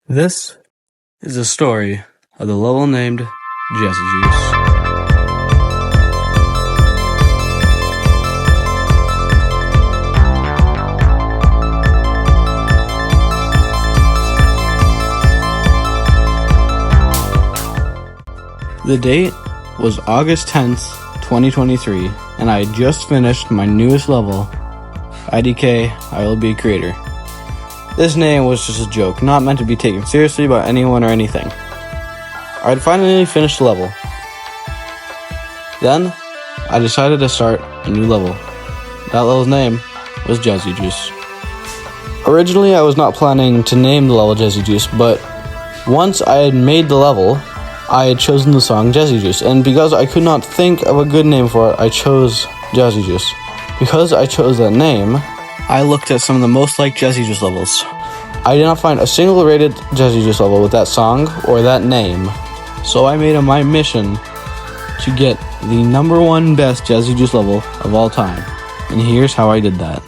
This is a story of the level named Jazzy Juice. The date was August 10th, 2023, and I had just finished my newest level, IDK, I Will Be a Creator. This name was just a joke, not meant to be taken seriously by anyone or anything. I had finally finished the level. Then, I decided to start a new level. That level's name was Jazzy Juice. Originally, I was not planning to name the level Jazzy Juice, but once I had made the level, I had chosen the song Jazzy Juice, and because I could not think of a good name for it, I chose Jazzy Juice. Because I chose that name, I looked at some of the most liked Jazzy Juice levels. I did not find a single rated Jazzy Juice level with that song or that name, so I made it my mission to get the number one best Jazzy Juice level of all time, and here's how I did that.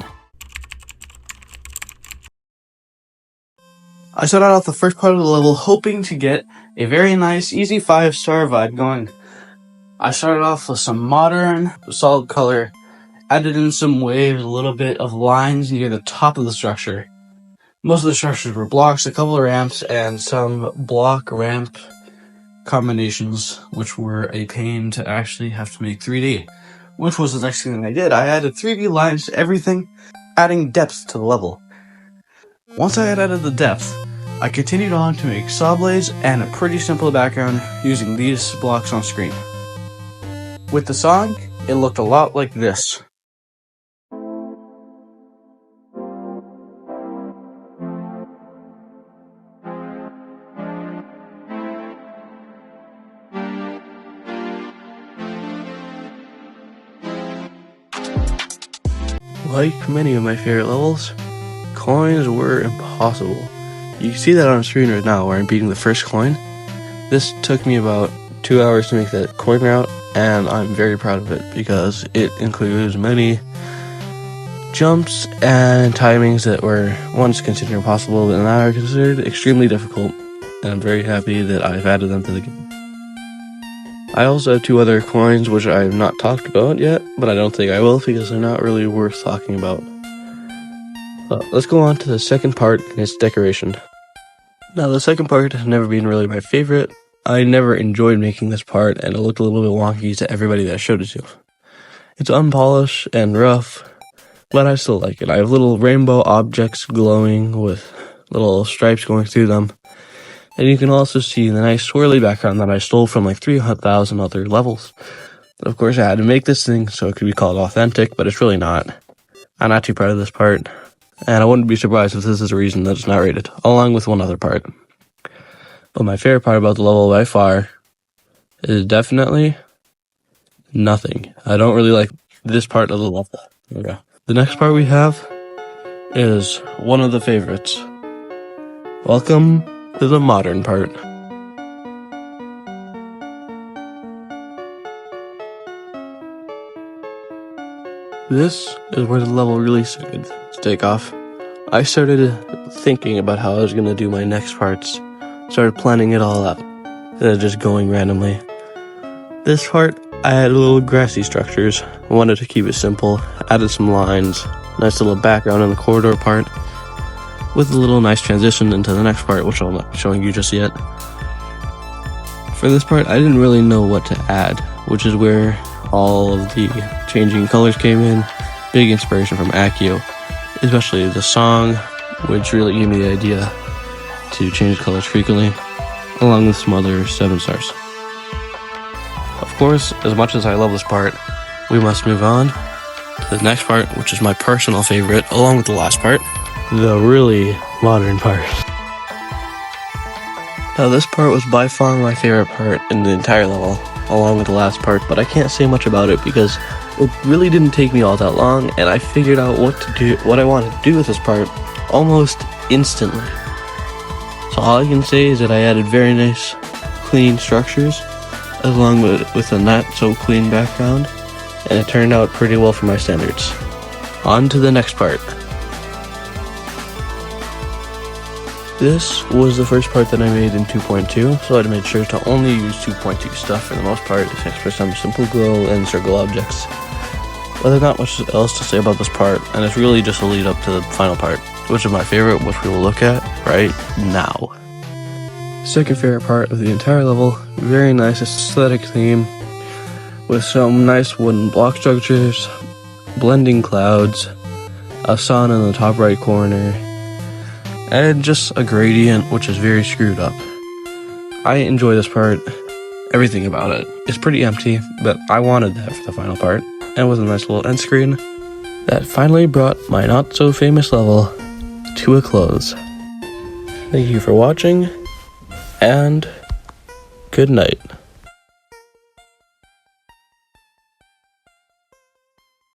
I started off the first part of the level hoping to get a very nice, easy 5-star vibe going. I started off with some modern, solid color, added in some waves, a little bit of lines near the top of the structure. Most of the structures were blocks, a couple of ramps, and some block-ramp combinations, which were a pain to actually have to make 3D, which was the next thing I did. I added 3D lines to everything, adding depth to the level. Once I had added the depth, I continued on to make saw blades and a pretty simple background using these blocks on screen. With the song, it looked a lot like this. Like many of my favorite levels, coins were impossible. You can see that on screen right now where I'm beating the first coin. This took me about 2 hours to make that coin route, and I'm very proud of it because it includes many jumps and timings that were once considered impossible but now are considered extremely difficult, and I'm very happy that I've added them to the game. I also have 2 other coins which I have not talked about yet, but I don't think I will because they're not really worth talking about. Let's go on to the second part and its decoration. Now, the second part has never been really my favorite. I never enjoyed making this part, and it looked a little bit wonky to everybody that I showed it to. It's unpolished and rough, but I still like it. I have little rainbow objects glowing with little stripes going through them. And you can also see the nice swirly background that I stole from like 300,000 other levels. Of course, I had to make this thing so it could be called authentic, but it's really not. I'm not too proud of this part, and I wouldn't be surprised if this is a reason that it's not rated, along with one other part. But my favorite part about the level by far is definitely nothing. I don't really like this part of the level. Okay. The next part we have is one of the favorites. Welcome to the modern part. This is where the level really started to take off. I started thinking about how I was going to do my next parts, started planning it all out, instead of just going randomly. This part, I had little grassy structures. I wanted to keep it simple, added some lines, nice little background in the corridor part, with a little nice transition into the next part, which I'm not showing you just yet. For this part, I didn't really know what to add, which is where all of the changing colors came in. Big inspiration from Accio, especially the song, which really gave me the idea to change colors frequently, along with some other 7 stars. Of course, as much as I love this part, we must move on to the next part, which is my personal favorite, along with the last part. The really modern part. Now, this part was by far my favorite part in the entire level, along with the last part, but I can't say much about it because it really didn't take me all that long, and I figured out what I wanted to do with this part almost instantly. So all I can say is that I added very nice, clean structures, along with a not so clean background, and it turned out pretty well for my standards. On to the next part. This was the first part that I made in 2.2, so I made sure to only use 2.2 stuff for the most part, except for some simple glow and circle objects. But there's not much else to say about this part, and it's really just a lead up to the final part, which is my favorite, which we will look at right now. Second favorite part of the entire level, very nice aesthetic theme, with some nice wooden block structures, blending clouds, a sun in the top right corner, and just a gradient which is very screwed up. I enjoy this part, everything about it. It's pretty empty, but I wanted that for the final part, and with a nice little end screen. That finally brought my not so famous level to a close. Thank you for watching, and good night.